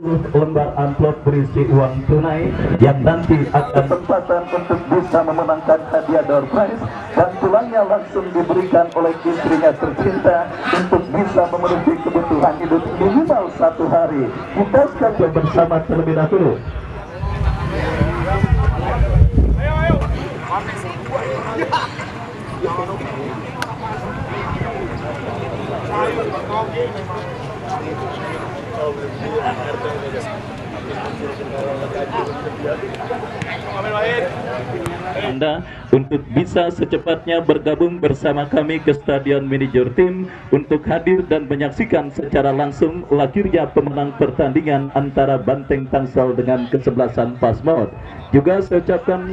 lembar amplop berisi uang tunai yang nanti akan kesempatan untuk bisa memenangkan hadiah door prize dan pulangnya langsung diberikan oleh istrinya tercinta untuk bisa memenuhi kebutuhan hidup minimal 1 hari. Kita sekalian bersama terlebih dahulu. Anda untuk bisa secepatnya bergabung bersama kami ke Stadion Manager Team untuk hadir dan menyaksikan secara langsung lahirnya pemenang pertandingan antara Banteng Tangsel dengan kesebelasan Pasmod. Juga saya ucapkan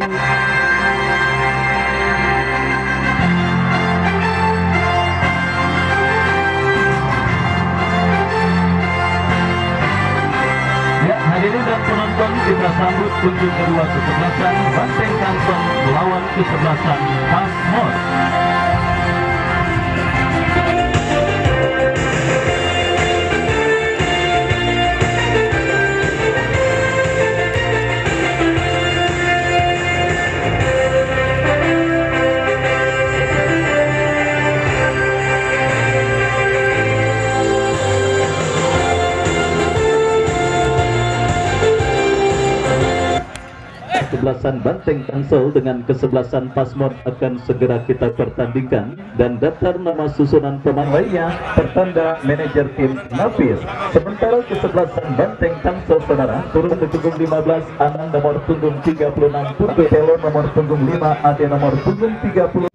hadirin dan penonton, kita sambut untuk kedua kesebelasan Banteng Tangsel melawan kesebelasan Pasmod. Kesebelasan Banteng Tangsel dengan kesebelasan Pasmod akan segera kita pertandingkan, dan daftar nama susunan pemain lainnya pertanda manajer tim Nafis. Sementara kesebelasan Banteng Tangsel saudara turun ke punggung 15 Anang nomor punggung 36, Purbe Telo nomor punggung 5, Ade nomor punggung 30.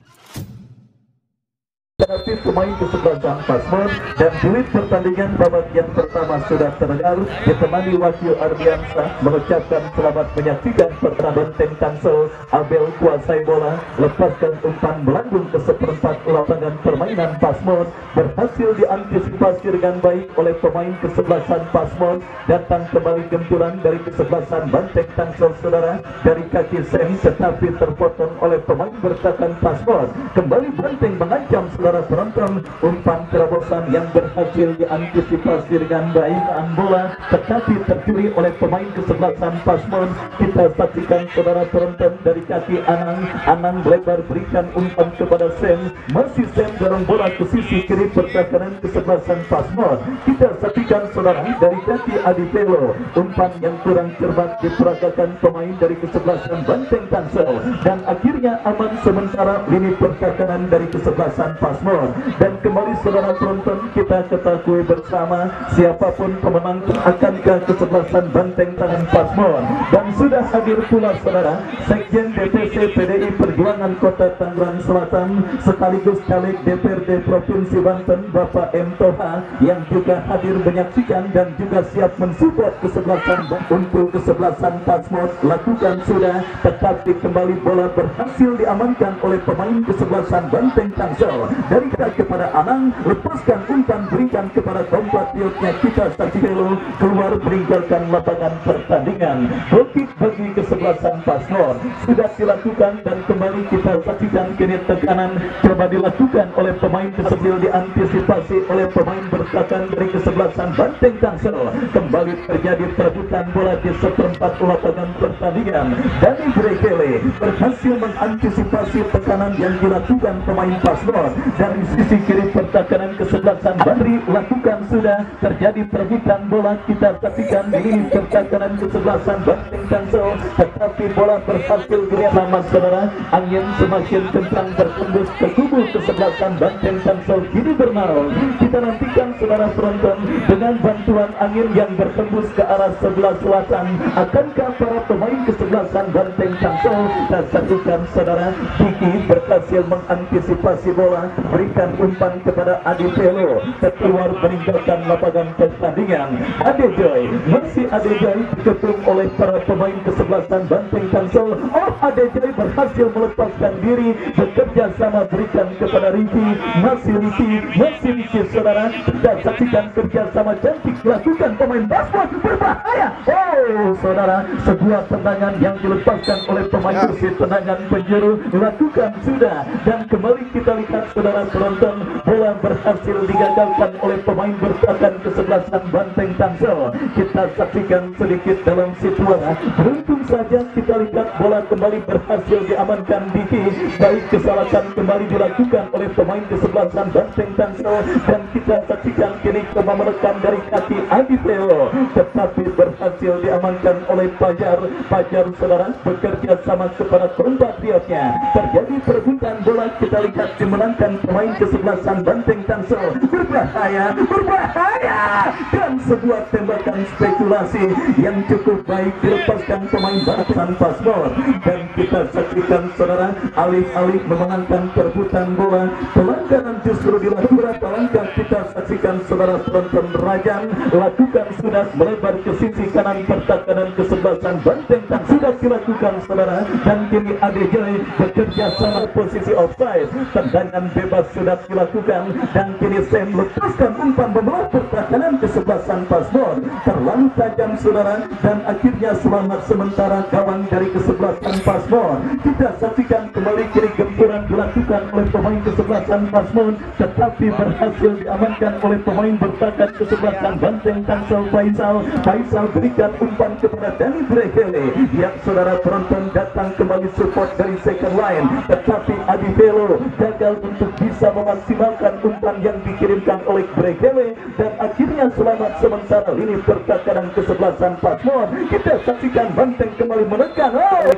Tapi pemain kesebelasan Pasmod dan duit pertandingan babak yang pertama sudah terdengar, ditemani Wakil Ardiansa mengucapkan selamat menyaksikan pertandingan Banteng Tangsel. Abel kuasai bola, lepaskan umpan melambung ke seperempat lapangan permainan Pasmod, berhasil diantisipasi dengan baik oleh pemain kesebelasan Pasmod. Datang kembali gempuran dari kesebelasan Banteng Tangsel saudara dari kaki Sem, tetapi terpotong oleh pemain bertahan Pasmod. Kembali Banteng mengancam saudara penonton, umpan terobosan yang berhasil diantisipasi dengan baik bola, tetapi tercuri oleh pemain kesebelasan Pasmod. Kita saksikan saudara penonton dari kaki Anang lebar berikan umpan kepada Sem, masih Sem dorong bola ke sisi kiri pertahanan kesebelasan Pasmod. Kita saksikan saudara dari kaki Adi Pelo, umpan yang kurang cermat diperagakan pemain dari kesebelasan Banteng Tangsel, dan akhirnya aman sementara lini pertahanan dari kesebelasan Pasmod. Dan kembali saudara penonton, kita ketahui bersama siapapun pemenang akankah kesebelasan Banteng Tangan Pasmod. Dan sudah hadir pula saudara Sekjen DPC PDI Perjuangan Kota Tangerang Selatan sekaligus caleg DPRD Provinsi Banten Bapak M. Toha yang juga hadir menyaksikan dan juga siap mensupport kesebelasan untuk kesebelasan Pasmod. Lakukan sudah, tetapi kembali bola berhasil diamankan oleh pemain kesebelasan Banteng Tangsel. Dari kepada Anang, lepaskan umpan berikan kepada kompatriotnya kita Sakilo, keluar meninggalkan lapangan pertandingan. Bukit bagi kesebelasan Pasmod sudah dilakukan, dan kembali kita saksikan kini tekanan coba dilakukan oleh pemain kesebil, diantisipasi oleh pemain bertahan dari kesebelasan Banteng Tangsel. Kembali terjadi perebutan bola di seperempat lapangan pertandingan. Dani Brekele berhasil mengantisipasi tekanan yang dilakukan pemain Pasmod. Dari sisi kiri pertahanan kesebelasan Bandri lakukan sudah terjadi perebutan bola. Kita saksikan ini pertahanan kesebelasan Banteng Tangsel, tetapi bola berhasil bersama saudara. Angin semakin kencang bertembus ke kubu kesebelasan Banteng Tangsel kini bernaung. Kita nantikan saudara penonton dengan bantuan angin yang bertembus ke arah sebelah selatan. Akankah para pemain kesebelasan Banteng Tangsel? Kita saksikan saudara Kiki berhasil mengantisipasi bola, berikan umpan kepada Adi Pelo, keluar meninggalkan lapangan pertandingan. Adejoy, masih Adejoy dikepung oleh para pemain kesebelasan Banteng Tangsel. Adejoy berhasil melepaskan diri, bekerja sama berikan kepada Riki, masih Riki saudara. Dan saksikan kerjasama cantik dilakukan pemain Pasmod, berbahaya. Saudara, sebuah tendangan yang dilepaskan oleh pemain bersih, tendangan penjuru dilakukan sudah, dan kembali kita lihat saudara penonton penonton, bola berhasil digagalkan oleh pemain bertahan kesebelasan Banteng Tangsel. Kita saksikan sedikit dalam situasi. Beruntung saja kita lihat bola kembali berhasil diamankan Diki. Baik kesalahan kembali dilakukan oleh pemain kesebelasan Banteng Tangsel, dan kita saksikan kini coba menekan dari kaki Adi Theo, tetapi berhasil diamankan oleh Pajar. Pajar saudara bekerja sama kepada compatriotnya. Terjadi perebutan bola, kita lihat dimenangkan pemain kesebelasan Banteng Tangsel. Berbahaya, berbahaya, dan sebuah tembakan spekulasi yang cukup baik dilepaskan pemain barisan Pasmor. Dan kita saksikan saudara, alih-alih memenangkan perebutan bola, pelanggaran justru dilakukan. Beberapa langkah kita saksikan saudara penonton, Rajan lakukan sudah melebar ke sisi kanan pertahanan kesebelasan Banteng Tangsel sudah dilakukan saudara, dan kini ADJ bekerja sama posisi offside. Tendangan bebas sudah dilakukan, dan kini Sam lepaskan umpan membelah pertahanan kesebelasan Pasmor. Terlalu tajam saudara, dan akhirnya selamat sementara gawang dari kesebelasan Pasmor. Kita saksikan kembali kiri gempuran dilakukan oleh pemain kesebelasan Pasmor, tetapi berhasil diamankan oleh pemain bertahan kesebelasan Banteng Tangsel. Faisal berikan umpan kepada Dani Brekele. Ya saudara penonton, datang kembali support dari second line, tetapi Adi Velo gagal untuk bisa memaksimalkan umpan yang dikirimkan oleh Brekele, dan akhirnya selamat sementara lini pertahanan kesebelasan Pasmor. Kita saksikan Banteng kembali menekan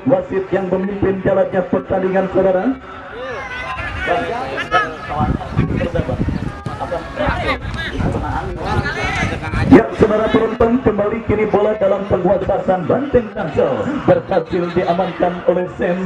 wasit yang memimpin jalannya pertandingan saudara. Ya saudara penonton, kembali kini bola dalam penguasaan Banteng Tangsel berhasil diamankan oleh Sam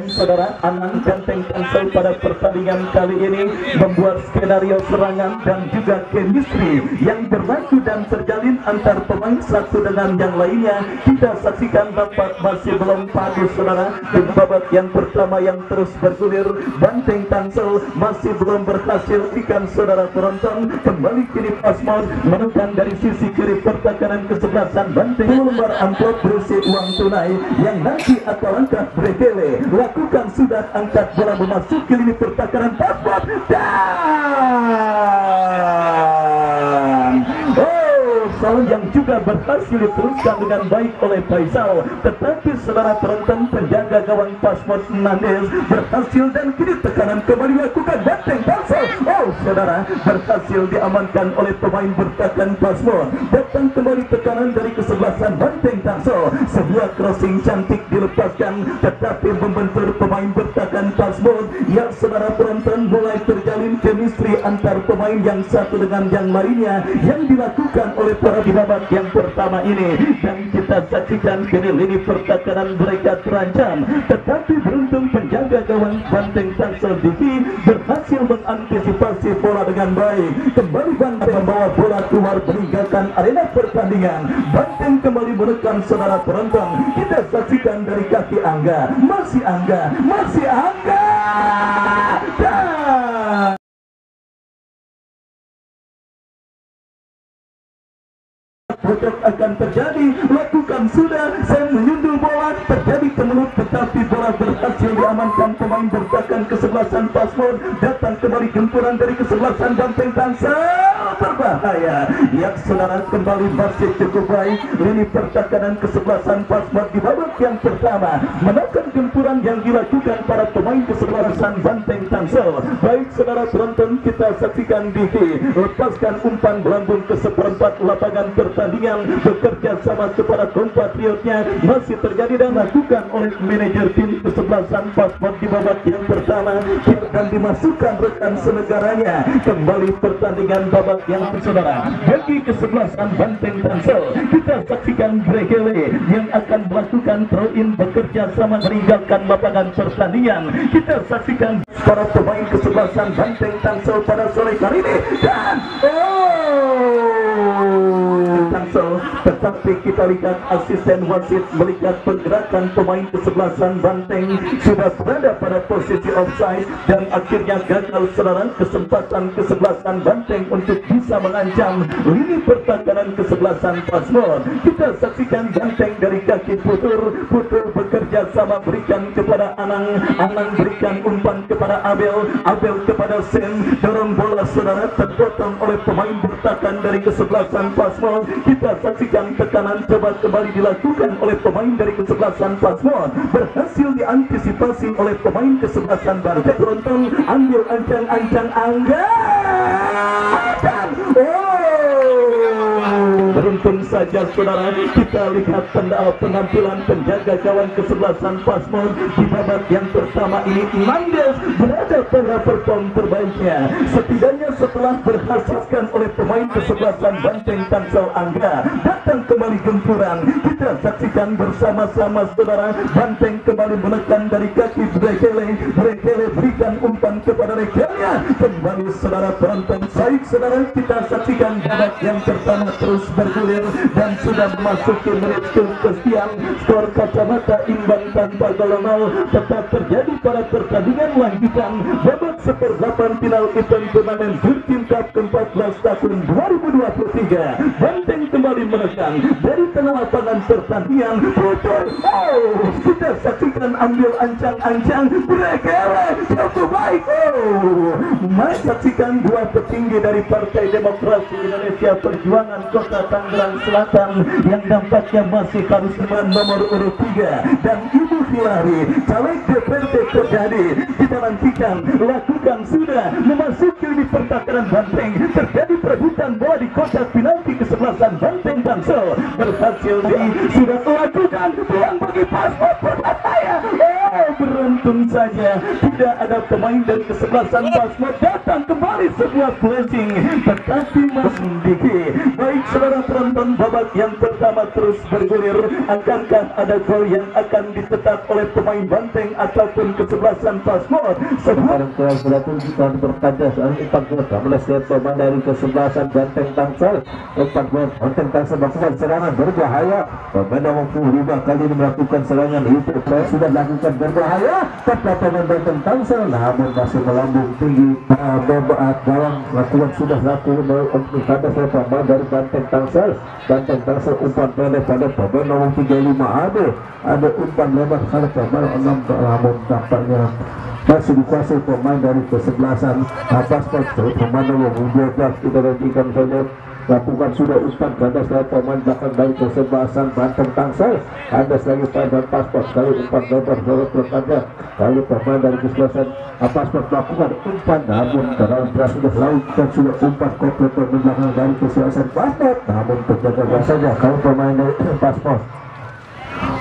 saudara. Anang Banteng Tangsel pada pertandingan kali ini membuat skenario serangan dan juga chemistry yang berlaku dan terjalin antar pemain satu dengan yang lainnya. Kita saksikan nampak masih belum padu saudara. Di babak yang pertama yang terus bergulir, Banteng Tangsel masih belum berhasil ikan saudara penonton. Kembali kini Pasmor menekan dari sisi kiri pertahanan kesebelasan Banteng. Lembar amplop berisi uang tunai yang nanti atau langkah Brekele lakukan sudah, angkat bola memasuki lini pertahanan Pasmor, dan sound yang juga berhasil diteruskan dengan baik oleh Faisal, tetapi saudara penonton, penjaga gawang Pasmor Hernandez berhasil, dan kini tekanan kembali dilakukan Banteng Tangsel. Saudara, berhasil diamankan oleh pemain bertahan Pasmor. Datang kembali tekanan dari kesebelasan Banteng Tangsel. Sebuah crossing cantik dilepaskan, tetapi membentur pemain bertahan Pasmor. Ya saudara penonton, mulai terjalin chemistry antar pemain yang satu dengan yang lainnya yang dilakukan oleh para di babak yang pertama ini, dan kita saksikan kini lini pertahanan mereka terancam, tetapi beruntung penjaga gawang Banteng Tangsel Diki berhasil mengantisipasi bola dengan baik. Kembali Banteng membawa bola keluar meninggalkan arena pertandingan. Banteng kembali menekan saudara penonton. Kita saksikan dari kaki Angga, masih Angga, masih Angga, dan pojok akan terjadi, lakukan sudah, Sam menyundul bola, terjadi kemelut, tetapi bola berhasil diamankan pemain bertahan kesebelasan Pasmor. Datang kembali gempuran dari kesebelasan Banteng Tangsel, berbahaya. Ya saudara, kembali masih cukup baik lini pertahanan kesebelasan Pasmor di babak yang pertama, menekan gempuran yang dilakukan para pemain kesebelasan Banteng Tangsel. Baik saudara penonton, kita saksikan Diki lepaskan umpan melambung ke seperempat lapangan pertandingan, bekerja sama kepada compatriotnya, masih terjadi dan dilakukan oleh manajer tim kesebelasan Pasmor di babak yang pertama, dan dimasukkan rekan senegaranya. Kembali pertandingan babak yang saudara, bagi kesebelasan Banteng Tangsel, kita saksikan Brekele yang akan melakukan throw in, bekerja sama meninggalkan lapangan pertandingan. Kita saksikan para pemain kesebelasan Banteng Tangsel pada sore kali ini, dan Tangsel, tetapi kita lihat asisten wasit melihat pergerakan pemain kesebelasan Banteng sudah berada pada posisi offside dan akhirnya gagal saudara kesempatan kesebelasan Banteng untuk bisa mengancam lini pertahanan kesebelasan paslon. Kita saksikan Banteng dari kaki Putur bekerja sama berikan kepada Anang berikan umpan kepada Abel kepada Sen, dorong bola saudara terpotong oleh pemain bertahan dari kesebelasan paslon. Kita saksikan tekanan coba kembali dilakukan oleh pemain dari kesebelasan paslon, berhasil diantisipasi oleh pemain kesebelasan Banteng. Penonton ambil ancang-ancang Angga. Beruntung saja saudara, kita lihat penampilan penjaga gawang kesebelasan Pasmon di babak yang pertama ini. Mendes berada pada perform terbaiknya, setidaknya setelah berhasilkan oleh pemain kesebelasan Banteng Tangsel Angga. Datang kembali gempuran, kita saksikan bersama-sama saudara. Banteng kembali menekan dari kaki Brekele berikan umpan kepada Rekelia. Kembali saudara penonton baik saudara, kita saksikan babak yang pertama terus bergulir dan sudah memasuki menit ke-sekian. Skor kacamata imbang tanpa gol. Tetap terjadi pada pertandingan lanjutan babak seper-8 final event turnamen Virgin Cup ke-14 tahun 2023. Banteng kembali menekan dari tengah lapangan pertandingan. Kita saksikan ambil ancang-ancang Brekele cukup baik. Mari saksikan dua petinggi dari Partai Demokrasi Indonesia Perjuangan Kota Tangerang Selatan yang nampaknya masih harus nomor urut 3 dan Ibu Hilari caleg DPRD terjadi. Kita nantikan lakukan sudah memasuki di pertahanan Banteng. Terjadi perebutan bola di kotak penalti kesebelasan Banteng Tangsel berhasil sudah melakukan peluang bagi Pasmon Purwataya. Beruntung saja tidak ada pemain dari kesebelasan Pasmon. Datang kembali sebuah blessing, tetapi Diki. Baik saudara penonton, babak yang pertama terus bergulir. Akankah ada gol yang akan dicetak oleh pemain Banteng ataupun kesebelasan Pasmon? Sekarang kelas berlaku kita bertanda soal 14 pemain dari kesebelasan Banteng Tangsel. 14 Banteng Tangsel melakukan serangan berbahaya. Pemain nomor 5 kali ini melakukan serangan itu sudah lakukan berbahaya. Tetap pemain Banteng Tangsel namun masih melambung tinggi. Gawang lakukan sudah lakukan ada pemain dari Banteng Tangsel. Banteng Tangsel umpan pendek pada pemain nomor 35 ada umpan lebar pada pemain 6 namun tampaknya masih dikuasai pemain dari kesebelasan Pasmon. Pemain nomor 12 kita nantikan saja lakukan sudah umpan kandas dari pemain belakang dari kesebelasan Banteng Tangsel. Kandas lagi pada Pasmon, kali umpan lebar dari pertanda kali pemain dari kesebelasan Pasmon melakukan umpan namun terlalu keras sudah lakukan sudah umpan komplit pemain belakang dari kesebelasan Pasmon namun terjaga saja kalau pemain dari Pasmon.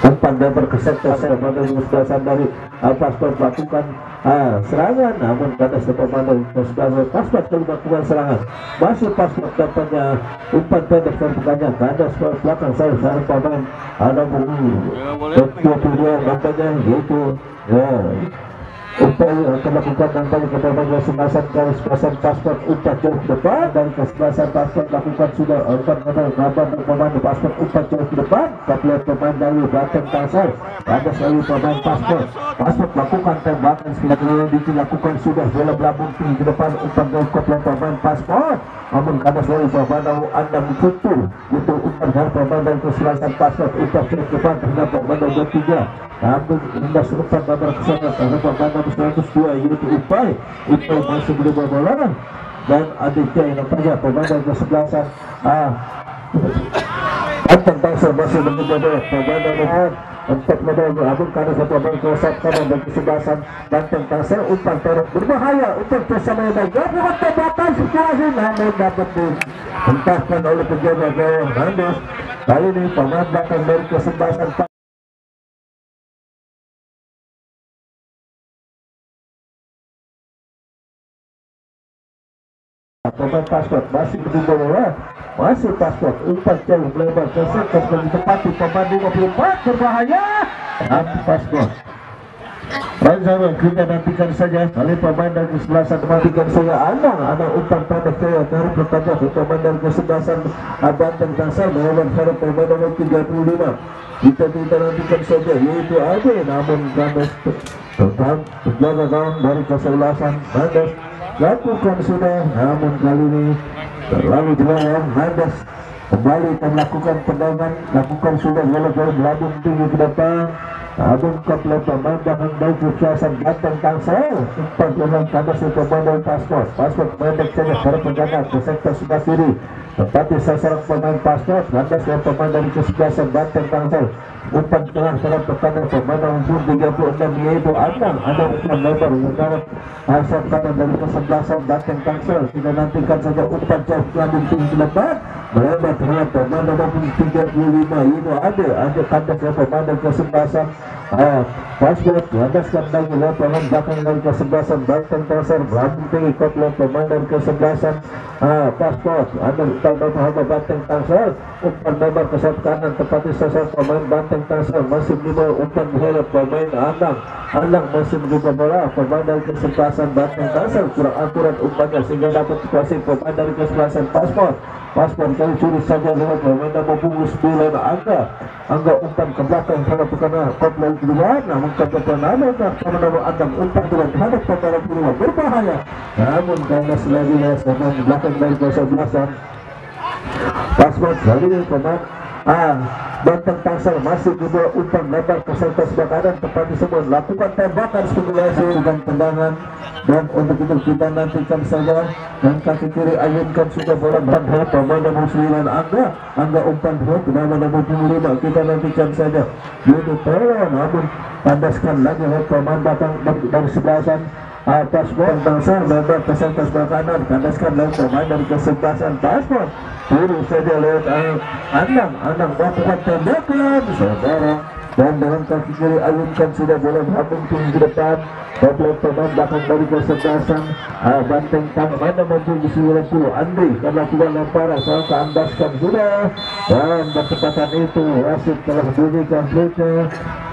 Umpan lebar ke sektor pemain dari kesebelasan dari Pasmon melakukan serangan namun kandas pemain dari kesebelasan Pasmon kali melakukan serangan. Masih Pasmon tampaknya umpan pendek dari pekannya kandas belakang saya pemain ada dua nampaknya yaitu upaya akan lakukan nampaknya kepada kesebelasan dari kesebelasan Pasmon. Umpan jauh ke depan dari kesebelasan Pasmon lakukan sudah umpan pemain Pasmon umpan jauh ke depan tapi pemain dari Banteng Tangsel ada selalu pemain Pasmon melakukan tembakan sekali dilakukan sudah bola belabung tinggi ke depan umpan jauh ke pemain Pasmon namun karena selalu pemain anda Putur itu umpan dari pemain dari kesebelasan Pasmon umpan jauh ke depan terhadap pemain nomor 3 namun indah serupa kabar kesana karena pemain nomor 102 yaitu Upai itu masih belum berbola dan adiknya yang nampaknya pemain dari kesebelasan Banteng Tangsel masih mencoba pemain nomor untuk namun karena satu pemain kosong kanan dari kesebelasan Banteng Tangsel umpan terus berbahaya untuk bersama yang gabungan tembakan situasi namun dapat dihentakkan oleh penjaga gawang Mendes. Kali ini pemain belakang dari kesebelasan pemain Pasmon masih menunggu bola, masih Pasmon umpan jauh melebar ke sektor dan ditepati pemain 24 berbahaya. Pasmon Raja kita nantikan saja oleh pemain dari kesebelasan, nantikan saya ada umpan pendek saya dari pertanyaan pemain dari kesebelasan Banteng Tangsel melawan harap pemain nomor 35. Kita nantikan saja yaitu Ade, namun Gandes tetap terjaga gawang dari kesebelasan. Gandes lakukan sudah, namun kali ini terlalu jauh. Gandes kembali melakukan tendangan, lakukan sudah walau melambung tinggi ke depan. Abang kapal pemain dengan baik kebiasaan Banteng Tangsel umpan dalam kandas pemain dari paspor pendek saja para penjaga ke sektor sebelah kiri, tetapi sasaran pemain paspor kandas pemain dari kesebelasan Banteng Tangsel. Umpan tengah para pertandingan pemain nomor 36 yaitu Anang umpan lebar mengarah asal kanan dari kesebelasan Banteng Tangsel. Kita nantikan saja umpan jauh melambung tinggi ke depan melebar terhadap pemain nomor 35 yaitu Ade kandas pemain dari kesebelasan paspor landaskan lagi lapangan belakang dari kesebelasan Banteng Tangsel melambung tinggi koplo pemain dari kesebelasan paspor ada utama Banteng Tangsel. Umpan lebar ke sayap kanan tepati sasaran pemain Banteng Tangsel masih mencoba umpan menghadap pemain Anang masih mencoba bola pemain dari kesebelasan Banteng Tangsel kurang akurat umpannya sehingga dapat dikuasai pemain dari kesebelasan paspor kali curi saja lewat pemain nomor 9 Angga umpan ke belakang karena karena koplo kedua namun kebetulan pemain nomor Anang umpan dengan hadap pemain kedua berbahaya, namun karena selagi pemain belakang dari kesebelasan paspor kali ini pemain Banteng Tangsel masih dibawa umpan lebar ke sektor sebelah kanan tetapi semua lakukan tembakan spekulasi dengan tendangan, dan untuk itu kita nantikan saja dan kaki kiri ayunkan sudah bola berhenti pemain nomor 9 Angga umpan berhenti nama nomor 25. Kita nantikan saja yaitu Teo, namun tandaskan lagi pemain batang dari sebelasan paspor Tangsel lebar ke sektor sebelah kanan, tandaskan lagi pemain dari kesebelasan paspor turun saja lewat Anang melakukan tembakan saudara, dan dalam kaki kiri ayunkan sudah bola berhambung tinggi ke depan. Double pemain belakang dari kesebelasan Banteng Tangsel nomor 90 Andri karena tidak lemparan soal keandaskan sudah, dan bertepatan itu wasit telah bunyikan flute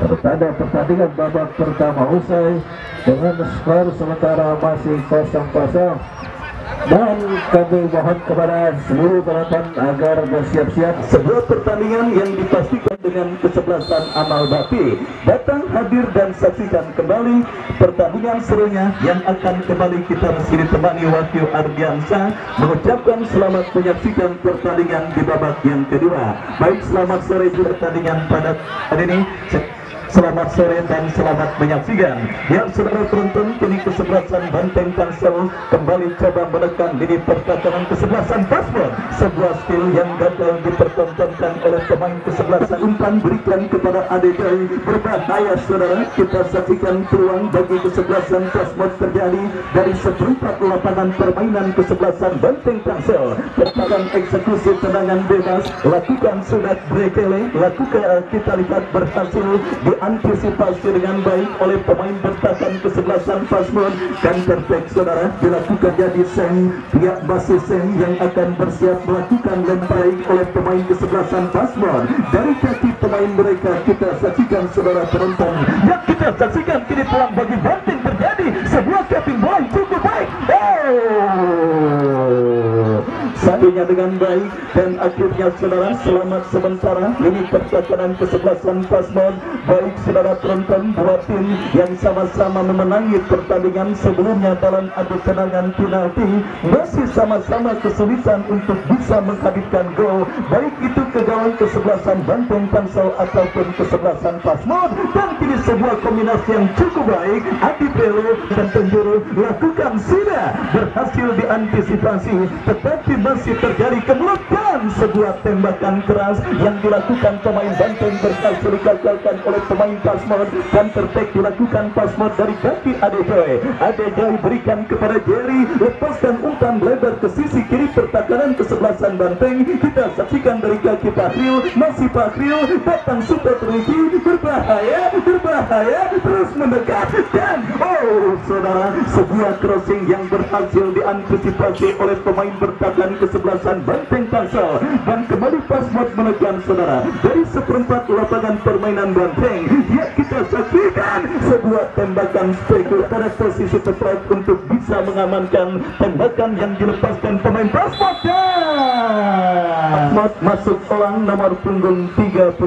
pertanda pertandingan babak pertama usai dengan skor sementara masih 0-0. Dan kami mohon kepada seluruh penonton agar bersiap-siap sebuah pertandingan yang dipastikan dengan kesebelasan amal bakti. Datang, hadir dan saksikan kembali pertandingan serunya yang akan kembali kita meski ditemani Wakil Ardiansa mengucapkan selamat menyaksikan pertandingan di babak yang kedua. Baik, selamat sore pertandingan pada hari ini. Selamat sore dan selamat menyaksikan. Yang saudara tonton kini kesebelasan Banteng Tangsel kembali coba menekan lini pertahanan kesebelasan paspor. Sebuah skill yang gagal dipertontonkan oleh pemain kesebelasan. Umpan berikan kepada Adejai berbahaya saudara. Kita saksikan peluang bagi kesebelasan paspor terjadi dari seperempat lapangan permainan kesebelasan Banteng Tangsel. Pertahanan eksekusi tendangan bebas lakukan sudah Brekele, lakukan kita lihat berhasil diantisipasi dengan baik oleh pemain bertahan kesebelasan paspor. Counter attack saudara dilakukan jadi Seng, pihak basis Seng yang akan bersiap melakukan lemparan oleh pemain kesebelasan paspor. Dari kaki pemain mereka kita saksikan saudara penonton, yang kita saksikan kini peluang bagi Banteng terjadi, sebuah capping bola cukup baik. Satunya dengan baik dan akhirnya saudara selamat sementara ini pertahanan kesebelasan paspor. Baik saudara penonton, dua tim yang sama-sama memenangi pertandingan sebelumnya dalam adu tendangan penalti masih sama-sama kesulitan untuk bisa menghadirkan gol, baik itu ke gawang kesebelasan Banteng Tangsel ataupun kesebelasan paspor. Dan kini sebuah kombinasi yang cukup baik, Adi Pelo dan penjuru lakukan sudah berhasil diantisipasi, tetapi masih terjadi kemudian sebuah tembakan keras yang dilakukan pemain Banteng berhasil digagalkan oleh pemain paspor. Counter attack dilakukan paspor dari kaki Adejai berikan kepada Jerry, lepaskan umpan lebar ke sisi kiri pertahanan kesebelasan Banteng. Kita saksikan dari kaki Fahril, masih Fahril datang super tricky, berbahaya terus mendekat, dan saudara sebuah crossing yang berhasil diantisipasi oleh pemain bertahan kesebelasan Banteng Tangsel, dan kembali paspor menekan saudara dari seperempat lapangan permainan Banteng. Ya, kita saksikan sebuah sebuah tembakan spekul pada posisi tepat untuk bisa mengamankan tembakan yang dilepaskan pemain Pasmod. Masuk pelang nomor punggung 32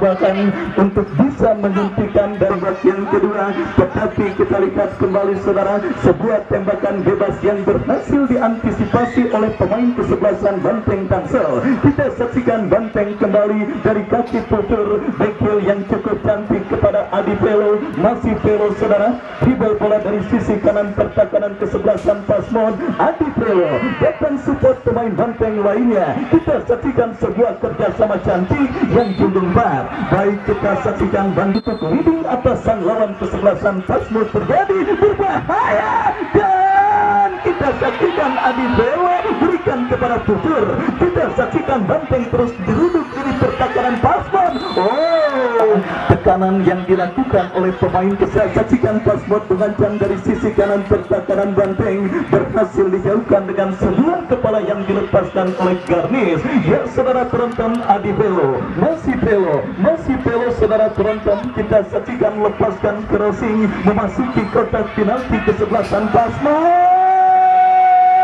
bahkan untuk bisa menghentikan dari bagian kedua, tetapi kita lihat kembali saudara, sebuah tembakan bebas yang berhasil diantisipasi oleh pemain kesebelasan Banteng Tangsel. Kita saksikan Banteng kembali dari kaki putur backhill yang cukup cantik kepada Adi Velo. Masih Velo saudara, dribble bola dari sisi kanan pertahanan kesebelasan Pasmod. Adi Velo datang support pemain Banteng lainnya. Kita saksikan sebuah kerjasama cantik yang jumlah. Baik, kita saksikan Bandung leading atas sang lawan kesebelasan Pasmod terjadi berbahaya, dan kita saksikan Adi Dewa berikan kepada Putur. Kita saksikan Banteng terus diruduk dari pertahanan Pasmod. Tekanan yang dilakukan oleh pemain, kita saksikan Pasmod mengancam dari sisi kanan pertahanan Banteng, berhasil dijauhkan dengan sebuah kepala yang dilepaskan oleh Garnis. Ya saudara penonton, Adi Velo masih Velo saudara penonton, kita saksikan lepaskan crossing memasuki kotak penalti kesebelasan Pasmod.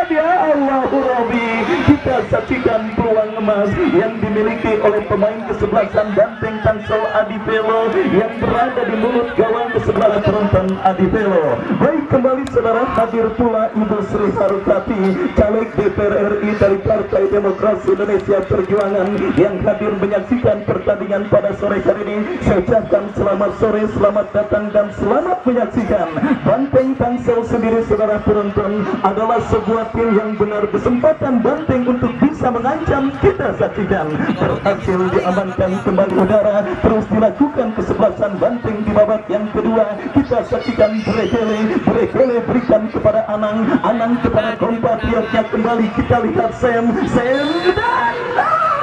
Ya Allah Rabbi, kita saksikan peluang emas yang dimiliki oleh pemain kesebelasan Banteng Tangsel Adi Velo yang berada di mulut gawang kesebelasan penonton Adi Velo. Baik, kembali saudara, hadir pula Ibu Sri Harukati, caleg DPR RI dari Partai Demokrasi Indonesia Perjuangan yang hadir menyaksikan pertandingan pada sore hari ini. Saya ucapkan selamat sore, selamat datang dan selamat menyaksikan. Banteng Tangsel sendiri saudara penonton adalah sebuah tim yang benar, kesempatan Banteng untuk bisa mengancam kita saksikan berhasil diamankan kembali udara, terus dilakukan kesebelasan Banteng di babak yang kedua. Kita saksikan Brekele berikan kepada Anang kepada kompatiotnya kembali. Kita lihat Sam dan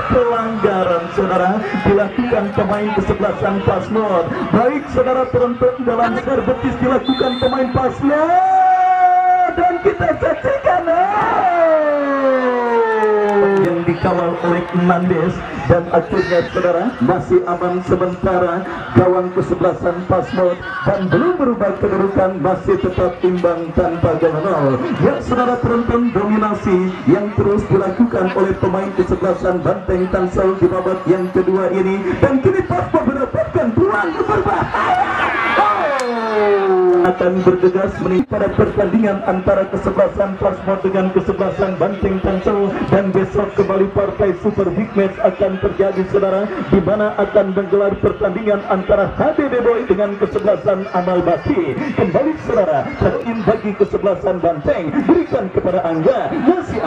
pelanggaran saudara dilakukan pemain kesebelasan Pasmod. Baik saudara penonton, dalam skor betis dilakukan pemain Pasmod dan kita saksikan yang dikawal oleh Mendes, dan akhirnya saudara masih aman sementara gawang kesebelasan Pasmod dan belum berubah kedudukan, masih tetap imbang tanpa gol nol. Ya saudara penonton, dominasi yang terus dilakukan oleh pemain kesebelasan Banteng Tangsel di babak yang kedua ini, dan kini Pasmod mendapatkan peluang berbahaya akan bergegas pada pertandingan antara kesebelasan Pasmod dengan kesebelasan Banteng Tangsel. Dan besok kembali partai Super Big Match akan terjadi saudara, di mana akan menggelar pertandingan antara HDD Boy dengan kesebelasan Amal Bakti. Kembali saudara, terin bagi kesebelasan Banteng, berikan kepada Angga, masih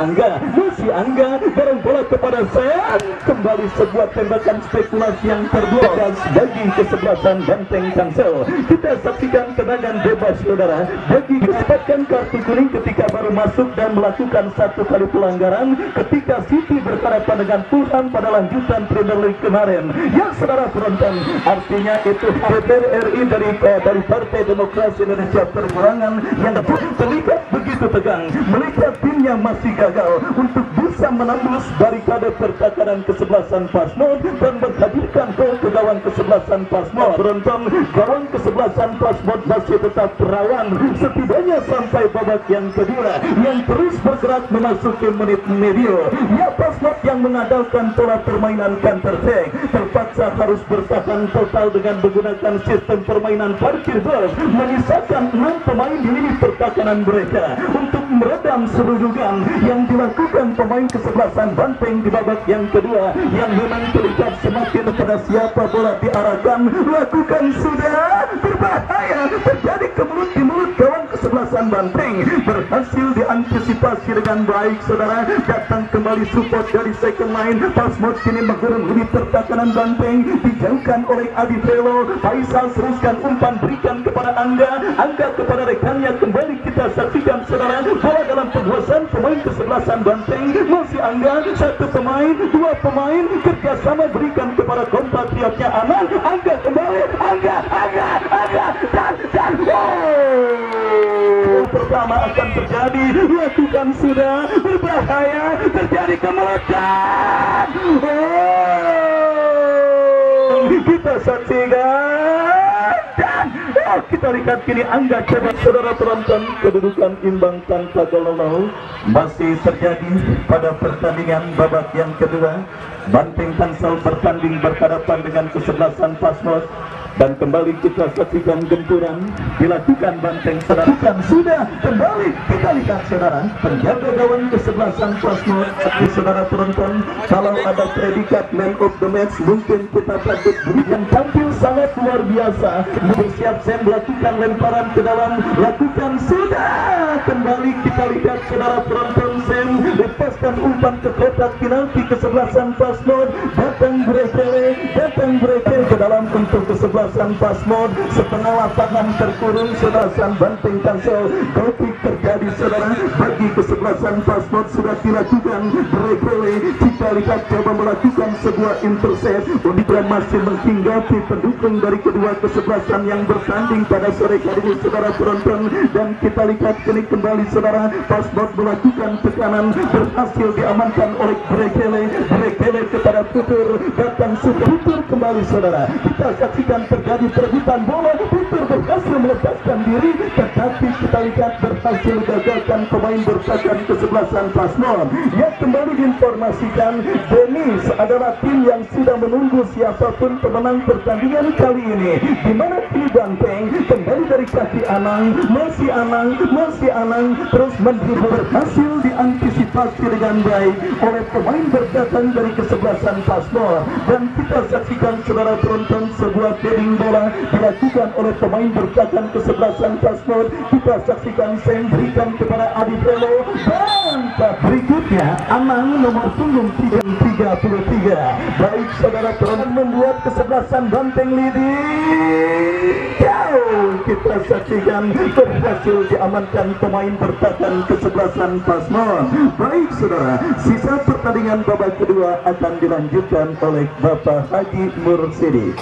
Angga bareng bola kepada saya. Kembali sebuah tembakan spekulasi yang terbuka bagi kesebelasan Banteng Tangsel. Kita saksikan tendangan bebas saudara, bagi mendapatkan kartu kuning ketika baru masuk dan melakukan satu kali pelanggaran ketika City berhadapan dengan Fulham pada lanjutan Premier League kemarin. Ya saudara penonton, artinya itu DPR RI dari Partai Demokrasi Indonesia Perjuangan yang terlihat begitu tegang melihat timnya masih gagal untuk bisa menembus barikade pertahanan kesebelasan Pasmod dan menghadirkan gol ke gawang kesebelasan Pasmod. Penonton, gawang kesebelasan Pasmod masih tetap rawan setidaknya sampai babak yang kedua yang terus bergerak memasuki menit medio. Ya, Pasmod yang mengandalkan pola permainan counter attack terpaksa harus bertahan total dengan menggunakan sistem permainan parkir bus, menyisakan 6 pemain di lini pertahanan mereka untuk meredam serujukan yang dilakukan pemain kesebelasan Banteng di babak yang kedua, yang memang terlihat semakin pada siapa bola diarahkan. Lakukan sudah berbahaya terjadi ke mulut gawang kesebelasan Banteng, berhasil diantisipasi dengan baik saudara. Datang kembali support dari second line. Pasmod kini menggerem lini pertahanan Banteng, dijauhkan oleh Adi Velo. Faisal teruskan umpan, berikan kepada Angga kepada rekannya. Kembali kita saksikan saudara, bola dalam penguasaan pemain kesebelasan Banteng. Masih Angga, satu pemain, dua pemain, kerjasama berikan kepada kompatriotnya Aman. Angga kembali, Angga dan pertama akan terjadi, lakukan sudah berbahaya, terjadi kemeledak. Kita saksikan dan kita lihat kini Angga coba saudara penonton, kedudukan imbang tanpa gol masih terjadi pada pertandingan babak yang kedua. Banteng Tangsel bertanding berhadapan dengan kesebelasan Pasmod. Dan kembali kita saksikan gempuran dilakukan Banteng saudara. Sudah kembali kita lihat saudara, penjaga gawang kesebelasan Pasmod. Saudara penonton, kalau ada predikat man of the match mungkin kita patut beri, yang tampil sangat luar biasa. Bersiap Sam melakukan lemparan ke dalam, lakukan sudah kembali kita lihat saudara penonton, Sam lepaskan umpan ke kotak penalti kesebelasan Pasmod. Datang Brekele ke dalam untuk kesebelasan Pasmod. Setengah lapangan terkurung saudara. Banteng Tangsel, topik terjadi saudara bagi kesebelasan Pasmod. Sudah dilakukan Brekele, kita lihat coba melakukan sebuah intercept. Undikan masih menghinggapi pendukung dari kedua kesebelasan yang bertanding pada sore hari ini saudara penonton. Dan kita lihat kini kembali saudara, Pasmod melakukan tekanan, berhasil diamankan oleh Brekele kepada Putur. Datang sudah Putur kembali saudara, kita saksikan terjadi perebutan bola. Putur berhasil melepaskan diri, tetapi kita lihat berhasil gagalkan pemain bertahan kesebelasan Pasmod. Ya, kembali diinformasikan Denis adalah tim yang sudah menunggu siapapun pemenang pertandingan kali ini, di mana kini Banteng kembali dari kaki Anang, masih Anang terus mendribble, berhasil diantisipasi dengan baik oleh pemain bertahan dari kesebelasan Pasmod. Dan kita saksikan saudara penonton, sebuah heading bola dilakukan oleh pemain bertahan kesebelasan Pasmod. Kita saksikan Sam berikan kepada Adi Velo, dan berikutnya Anang nomor punggung 33. Baik saudara penonton, membuat kesebelasan Banteng leading jauh. Kita saksikan berhasil diamankan pemain bertahan kesebelasan Pasmod. Baik saudara, sisa pertandingan babak kedua akan dilanjutkan oleh Bapak Haji Mursidi.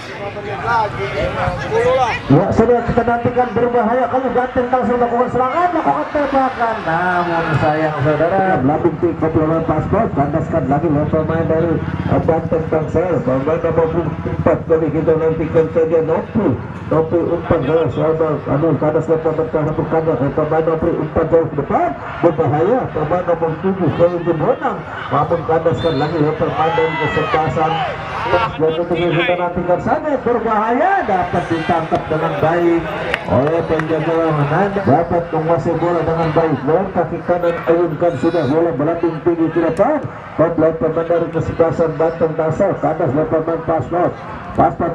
Ya sudah, kita nantikan. Berbahaya kalau Banteng Tangsel melakukan serangan, melakukan tembakan, namun sayang saudara lambung tiga puluh Pasmod. Kandaskan lagi oleh pemain dari Banteng Tangsel. Pemain nomor 4 kali kita nantikan saja Nopi umpan jauh sahabat. Kandas lepas bertahan berkandang pemain nomor 4 jauh ke depan, berbahaya. Pemain nomor 7 kali dimenang, namun kandaskan lagi oleh pemain dari kesebelasan. Kita nantikan saja, berbahaya, dapat ditangkap dengan baik oleh penjaga Nanda, dapat menguasai bola dengan baik. Bola kaki kanan ayunkan, sudah bola melambung tinggi ke depan. Pemain dari kesebelasan Banteng Tangsel, kandas pemain Pasmod.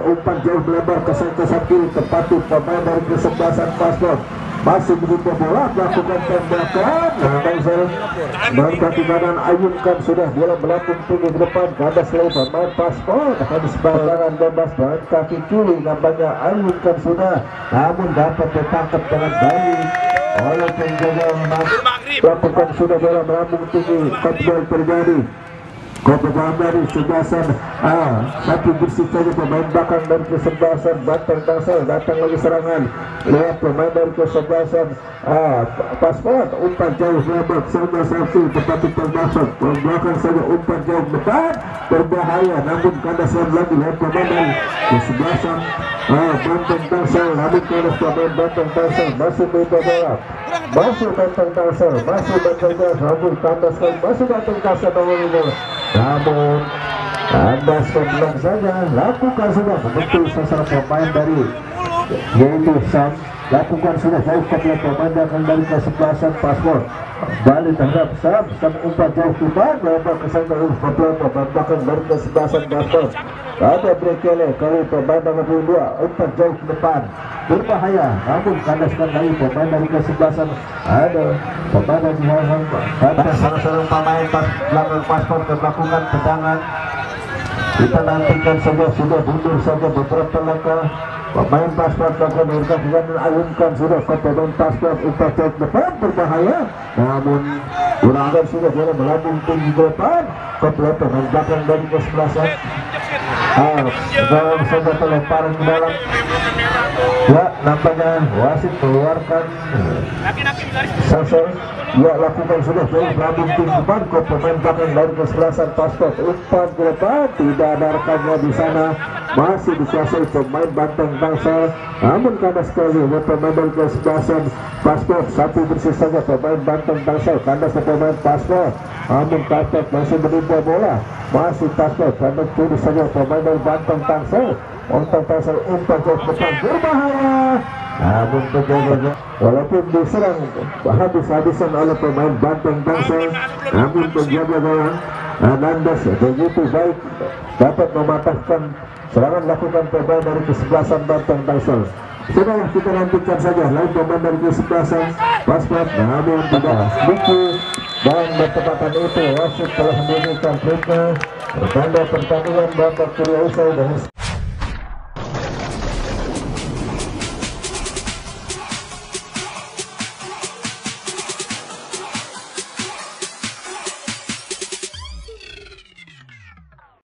Umpan jauh melebar ke sayap kiri, tepati pemain dari kesebelasan Pasmod. Masih begitu bola melakukan tembakan. Tangsel dengan kaki kanan ayunkan, sudah bola melambung tinggi ke depan. Kandas pemain Pasmod, harus barangan bebas dengan kaki kiri, nampaknya ayunkan sudah, namun dapat ditangkap dengan baik oleh penjaga. Lakukan sudah bola melambung tinggi, kontrol terjadi. Kebetulan dari kesebelasan satu bersih saja pemain belakang dari kesebelasan Banteng Tangsel. Datang lagi serangan lewat pemain dari kesebelasan Pasmod. Umpan jauh lebar saja satu, tetapi terbasar belakang saja. Umpan jauh depan, berbahaya, namun kandasan lagi lewat pemain dari kesebelasan Banteng Tangsel. Namun kandas pemain Banteng Tangsel masih berubah bola. Masih Banteng Tangsel, masih Banteng Tangsel, namun kandaskan masih Banteng Tangsel nomor 5. Namun kandas bilang saja, lakukan sudah membentuk sasaran pemain dari yaitu Sam. Lakukan sudah jauh kepada pemain datang dari kesebelasan Pasmod. Balik terhadap Sam umpan jauh depan, lebar kesan dari pemain belakang dari kesebelasan Pasmod. Ada Brekele kali pemain nomor 2, umpan jauh ke depan, berbahaya, namun kandaskan lagi pemain dari kesebelasan. Ada pemain dari kandas salah pemain belakang Pasmod melakukan tendangan. Kita nantikan saja, sudah mundur saja beberapa langkah. Pemain Pasmod melakukan berkat dan ayunkan sudah ke pemain Pasmod, umpan jauh ke depan, berbahaya, namun kurangkan sudah bola melambung tinggi ke depan ke pemain belakang dari kesebelasan. Dalam saja pelemparan ke dalam. Ya, nampaknya wasit keluarkan Sasel. Ya, lakukan sudah jauh melambung tinggi depan ke pemain belakang dari kesebelasan Pasmod. Umpan ke depan, tidak ada rekannya di sana. masih dikuasai pemain Banteng Tangsel. Namun kandas sekali pemain dari kesebelasan Paspor. Satu bersih saja pemain Banteng Tangsel, kandas pemain Paspor. Namun Katek masih menimba bola, masih Paspor, kandas tulis saja pemain dari Banteng Tangsel. Banteng Tangsel umpan ke depan berbahaya. Namun penjaga walaupun diserang habis-habisan oleh pemain Banteng Tangsel, namun penjaga gawang Anandas begitu baik dapat mematahkan serangan lakukan pemain dari kesebelasan Banteng Tangsel. Sudah kita nantikan saja lain pemain dari kesebelasan Paspor, namun tidak Diki, dan bertepatan itu wasit telah memberikan perintah bertanda pertandingan babak kedua usai dengan